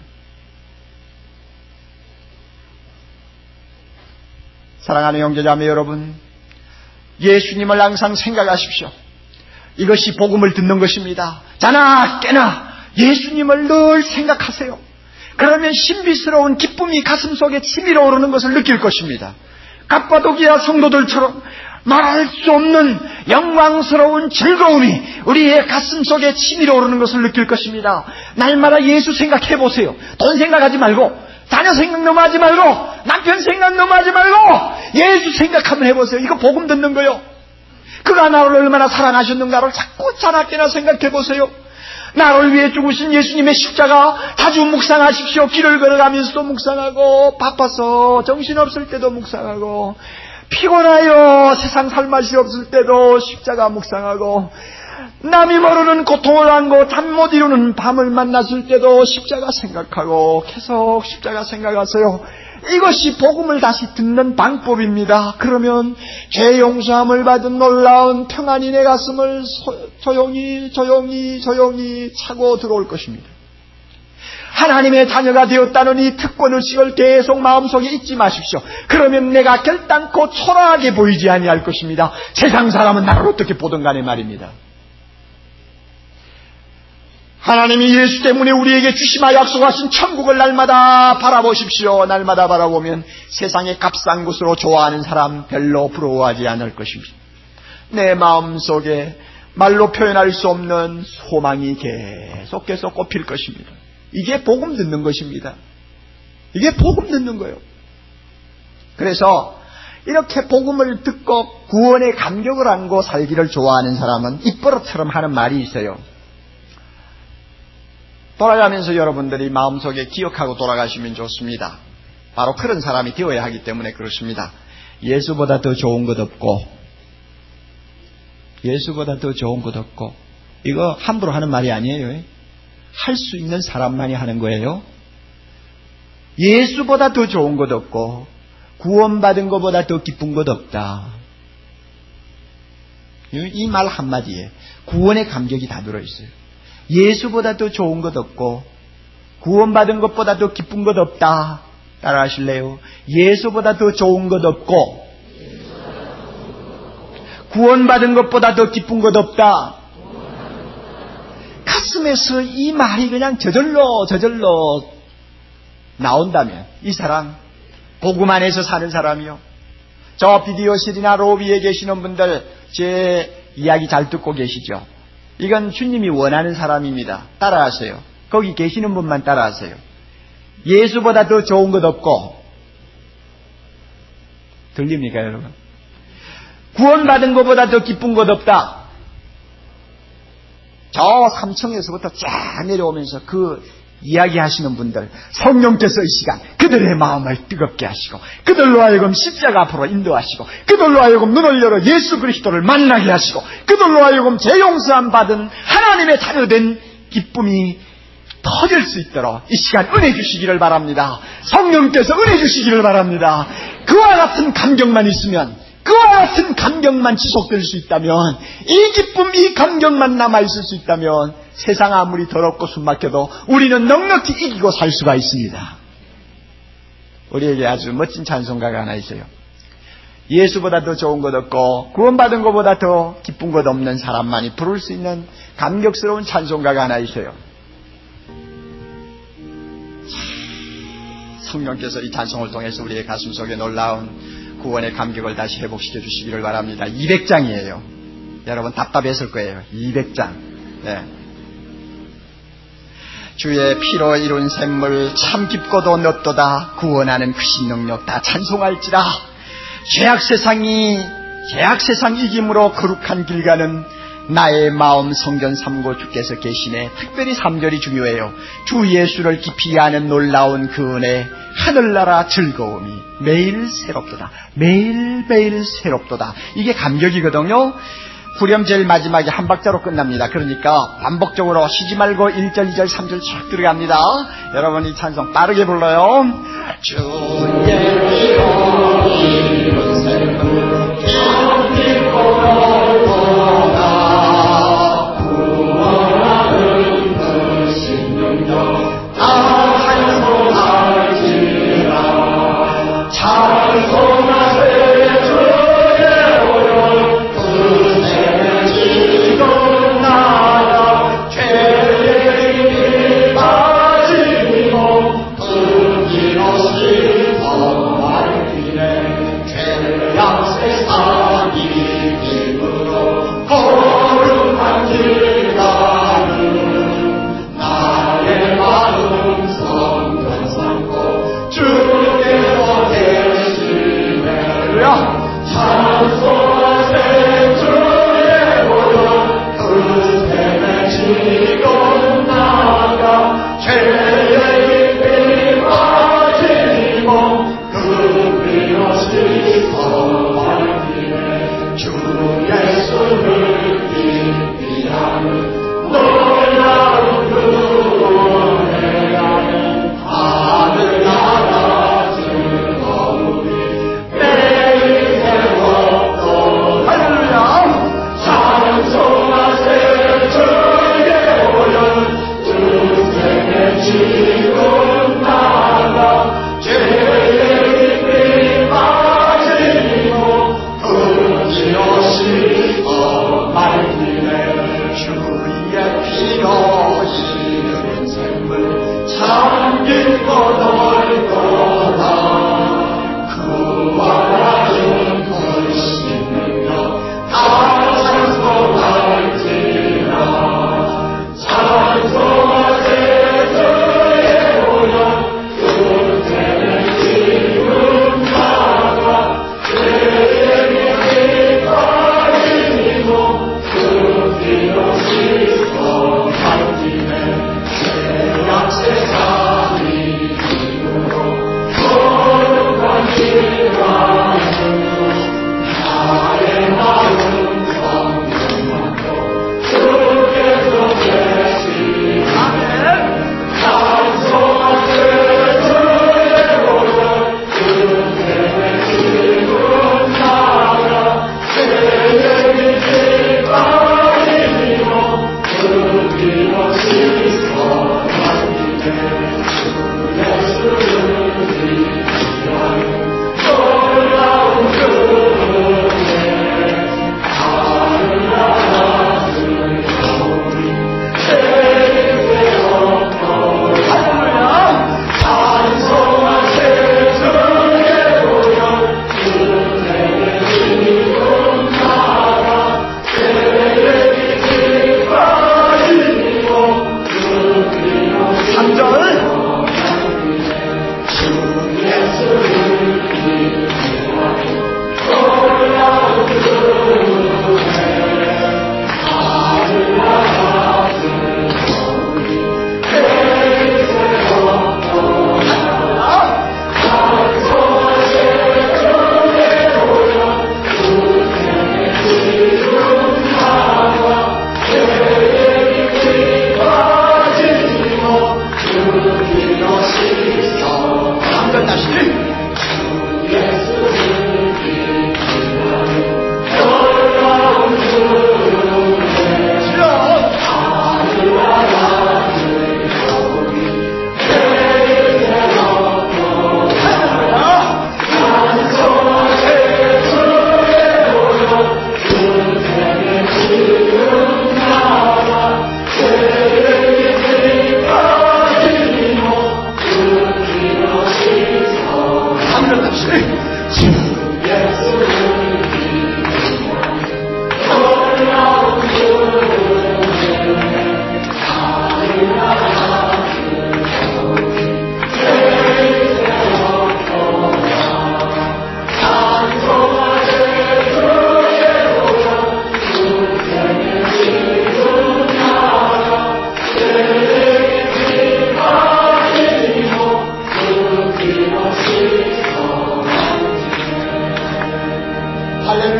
사랑하는 형제자매 여러분, 예수님을 항상 생각하십시오. 이것이 복음을 듣는 것입니다. 자나 깨나 예수님을 늘 생각하세요. 그러면 신비스러운 기쁨이 가슴속에 치밀어 오르는 것을 느낄 것입니다. 갑바도기아 성도들처럼 말할 수 없는 영광스러운 즐거움이 우리의 가슴속에 치밀어 오르는 것을 느낄 것입니다. 날마다 예수 생각해 보세요. 돈 생각하지 말고, 자녀 생각 너무 하지 말고, 남편 생각 너무 하지 말고 예수 생각 한번 해보세요. 이거 복음 듣는 거요. 그가 나를 얼마나 사랑하셨는가를 자꾸 자나깨나 생각해 보세요. 나를 위해 죽으신 예수님의 십자가 자주 묵상하십시오. 길을 걸어가면서도 묵상하고, 바빠서 정신없을 때도 묵상하고, 피곤하여 세상 살 맛이 없을 때도 십자가 묵상하고, 남이 모르는 고통을 안고 잠 못 이루는 밤을 만났을 때도 십자가 생각하고, 계속 십자가 생각하세요. 이것이 복음을 다시 듣는 방법입니다. 그러면 죄 용서함을 받은 놀라운 평안이 내 가슴을 조용히 차고 들어올 것입니다. 하나님의 자녀가 되었다는 이 특권의식을 계속 마음속에 잊지 마십시오. 그러면 내가 결단코 초라하게 보이지 아니할 것입니다. 세상 사람은 나를 어떻게 보든 간에 말입니다. 하나님이 예수 때문에 우리에게 주시마 약속하신 천국을 날마다 바라보십시오. 날마다 바라보면 세상의 값싼 것으로 좋아하는 사람 별로 부러워하지 않을 것입니다. 내 마음속에 말로 표현할 수 없는 소망이 계속해서 꼽힐 것입니다. 이게 복음 듣는 것입니다. 이게 복음 듣는 거예요. 그래서 이렇게 복음을 듣고 구원의 감격을 안고 살기를 좋아하는 사람은 입버릇처럼 하는 말이 있어요. 돌아가면서 여러분들이 마음속에 기억하고 돌아가시면 좋습니다. 바로 그런 사람이 되어야 하기 때문에 그렇습니다. 예수보다 더 좋은 것 없고, 예수보다 더 좋은 것 없고, 이거 함부로 하는 말이 아니에요. 할 수 있는 사람만이 하는 거예요. 예수보다 더 좋은 것 없고, 구원받은 것보다 더 기쁜 것 없다. 이 말 한마디에 구원의 감격이 다 들어있어요. 예수보다 더 좋은 것 없고, 구원받은 것보다 더 기쁜 것 없다. 따라 하실래요? 예수보다 더 좋은 것 없고, 구원받은 것보다 더 기쁜 것 없다. 가슴에서 이 말이 그냥 저절로 나온다면 이 사람 복음 안에서 사는 사람이요. 저 비디오실이나 로비에 계시는 분들 제 이야기 잘 듣고 계시죠? 이건 주님이 원하는 사람입니다. 따라하세요. 거기 계시는 분만 따라하세요. 예수보다 더 좋은 것 없고, 들립니까 여러분? 구원받은 것보다 더 기쁜 것 없다. 저 3층에서부터 쫙 내려오면서 그 이야기하시는 분들, 성령께서 이 시간 그들의 마음을 뜨겁게 하시고, 그들로 하여금 십자가 앞으로 인도하시고, 그들로 하여금 눈을 열어 예수 그리스도를 만나게 하시고, 그들로 하여금 죄 용서함 받은 하나님의 자녀된 기쁨이 터질 수 있도록 이 시간 은혜 주시기를 바랍니다. 성령께서 은혜 주시기를 바랍니다. 그와 같은 감격만 있으면, 그와 같은 감격만 지속될 수 있다면, 이 기쁨, 이 감격만 남아있을 수 있다면 세상 아무리 더럽고 숨막혀도 우리는 넉넉히 이기고 살 수가 있습니다. 우리에게 아주 멋진 찬송가가 하나 있어요. 예수보다 더 좋은 것 없고 구원받은 것보다 더 기쁜 것 없는 사람만이 부를 수 있는 감격스러운 찬송가가 하나 있어요. 성령께서 이 찬송을 통해서 우리의 가슴속에 놀라운 구원의 감격을 다시 회복시켜 주시기를 바랍니다. 200장이에요. 여러분 답답했을 거예요. 200장. 네. 주의 피로 이룬 샘물 참 깊고도 넓도다. 구원하는 그 신능력 다 찬송할지라. 죄악 세상 이김으로 거룩한 길 가는 나의 마음 성전 삼고 주께서 계시네. 특별히 3절이 중요해요. 주 예수를 깊이 아는 놀라운 그 은혜, 하늘나라 즐거움이 매일 새롭도다. 매일매일 새롭도다. 이게 감격이거든요. 후렴 제일 마지막에 한 박자로 끝납니다. 그러니까 반복적으로 쉬지 말고 1절, 2절, 3절 쭉 들어갑니다. 여러분 이 찬송 빠르게 불러요. 주의 피로 이룬 샘물 참 깊고 넓도다. 구원하는 그 신능력 다 찬송할지라. 찬송하세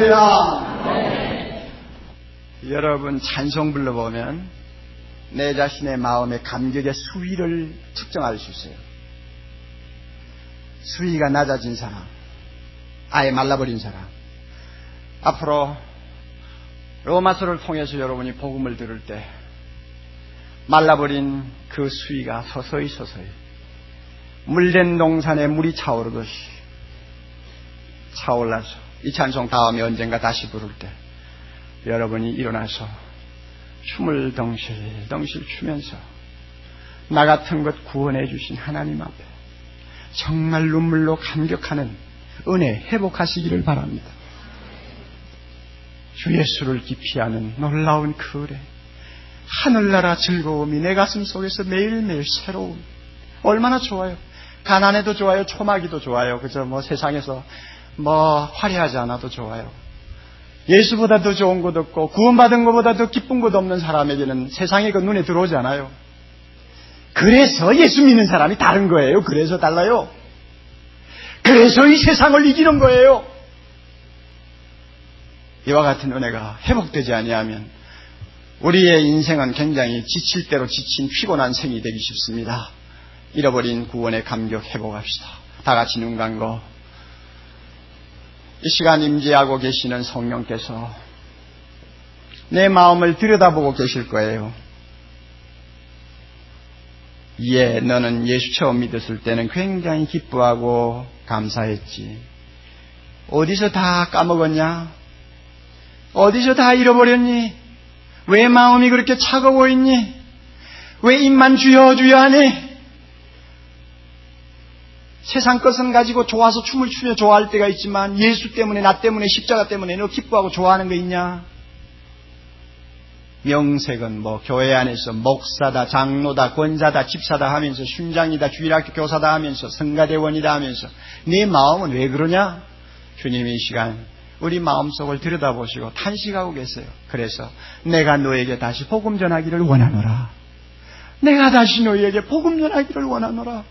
할렐루야. 여러분 찬송 불러보면 내 자신의 마음의 감격의 수위를 측정할 수 있어요. 수위가 낮아진 사람, 아예 말라버린 사람. 앞으로 로마서를 통해서 여러분이 복음을 들을 때 말라버린 그 수위가 서서히 물된 동산에 물이 차오르듯이 차올라서 이 찬송 다음에 언젠가 다시 부를 때 여러분이 일어나서 춤을 덩실덩실 추면서 나 같은 것 구원해 주신 하나님 앞에 정말 눈물로 감격하는 은혜 회복하시기를 바랍니다. 주 예수를 깊이 아는 놀라운 그 은혜, 하늘나라 즐거움이 내 가슴 속에서 매일매일 새로운, 얼마나 좋아요. 가난해도 좋아요. 초마기도 좋아요. 그저 세상에서 화려하지 않아도 좋아요. 예수보다 더 좋은 것 없고 구원받은 것보다 더 기쁜 것 없는 사람에게는 세상에 그 눈에 들어오지 않아요. 그래서 예수 믿는 사람이 다른 거예요. 그래서 달라요. 그래서 이 세상을 이기는 거예요. 이와 같은 은혜가 회복되지 아니하면 우리의 인생은 굉장히 지칠 대로 지친 피곤한 생이 되기 쉽습니다. 잃어버린 구원의 감격 회복합시다. 다 같이 눈 감고 이 시간 임재하고 계시는 성령께서 내 마음을 들여다보고 계실 거예요. 예, 너는 예수 처음 믿었을 때는 굉장히 기뻐하고 감사했지. 어디서 다 까먹었냐? 어디서 다 잃어버렸니? 왜 마음이 그렇게 차가워 있니? 왜 입만 주여 주여 하니? 세상 것은 가지고 좋아서 춤을 추며 좋아할 때가 있지만 예수 때문에, 나 때문에, 십자가 때문에 너 기뻐하고 좋아하는 거 있냐? 명색은 교회 안에서 목사다, 장로다, 권사다, 집사다 하면서, 순장이다, 주일학교 교사다 하면서, 성가대원이다 하면서 네 마음은 왜 그러냐? 주님이 이 시간 우리 마음속을 들여다보시고 탄식하고 계세요. 그래서 내가 너에게 다시 복음 전하기를 원하노라. 내가 다시 너에게 복음 전하기를 원하노라.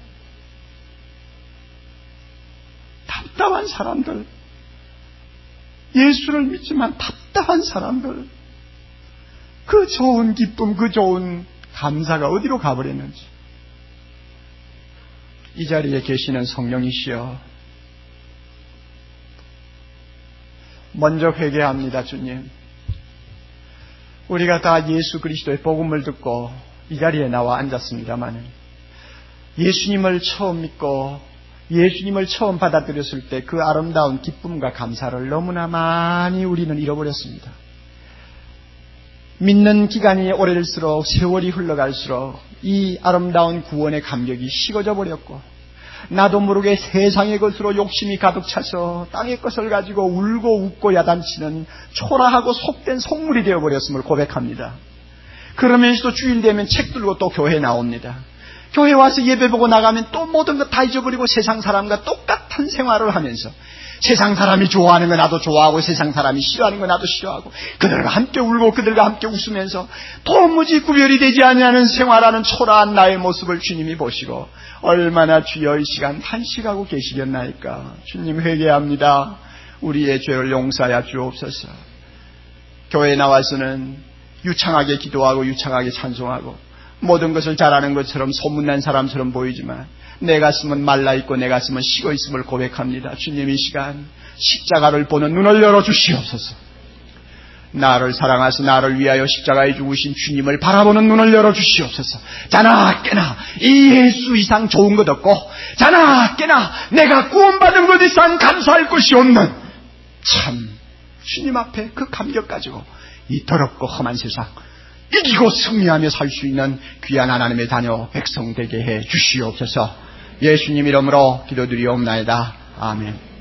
답답한 사람들, 예수를 믿지만 답답한 사람들, 그 좋은 기쁨, 그 좋은 감사가 어디로 가버렸는지. 이 자리에 계시는 성령이시여, 먼저 회개합니다. 주님, 우리가 다 예수 그리스도의 복음을 듣고 이 자리에 나와 앉았습니다만 예수님을 처음 믿고 예수님을 처음 받아들였을 때 그 아름다운 기쁨과 감사를 너무나 많이 우리는 잃어버렸습니다. 믿는 기간이 오래될수록, 세월이 흘러갈수록 이 아름다운 구원의 감격이 식어져 버렸고, 나도 모르게 세상의 것으로 욕심이 가득 차서 땅의 것을 가지고 울고 웃고 야단치는 초라하고 속된 속물이 되어버렸음을 고백합니다. 그러면서도 주일 되면 책 들고 또 교회에 나옵니다. 교회 와서 예배 보고 나가면 또 모든 것 다 잊어버리고 세상 사람과 똑같은 생활을 하면서, 세상 사람이 좋아하는 거 나도 좋아하고 세상 사람이 싫어하는 거 나도 싫어하고, 그들과 함께 울고 그들과 함께 웃으면서 도무지 구별이 되지 아니하는 생활하는 초라한 나의 모습을 주님이 보시고 얼마나 주여 이 시간 탄식하고 계시겠나이까. 주님, 회개합니다. 우리의 죄를 용서하여 주옵소서. 교회에 나와서는 유창하게 기도하고 유창하게 찬송하고 모든 것을 잘하는 것처럼 소문난 사람처럼 보이지만 내 가슴은 말라있고 내 가슴은 식어있음을 고백합니다. 주님, 이 시간 십자가를 보는 눈을 열어주시옵소서. 나를 사랑하사 나를 위하여 십자가에 죽으신 주님을 바라보는 눈을 열어주시옵소서. 자나 깨나 이 예수 이상 좋은 것 없고, 자나 깨나 내가 구원받은 것 이상 감사할 것이 없는, 참 주님 앞에 그 감격 가지고 이 더럽고 험한 세상 이기고 승리하며 살 수 있는 귀한 하나님의 자녀 백성 되게 해 주시옵소서. 예수님 이름으로 기도드리옵나이다. 아멘.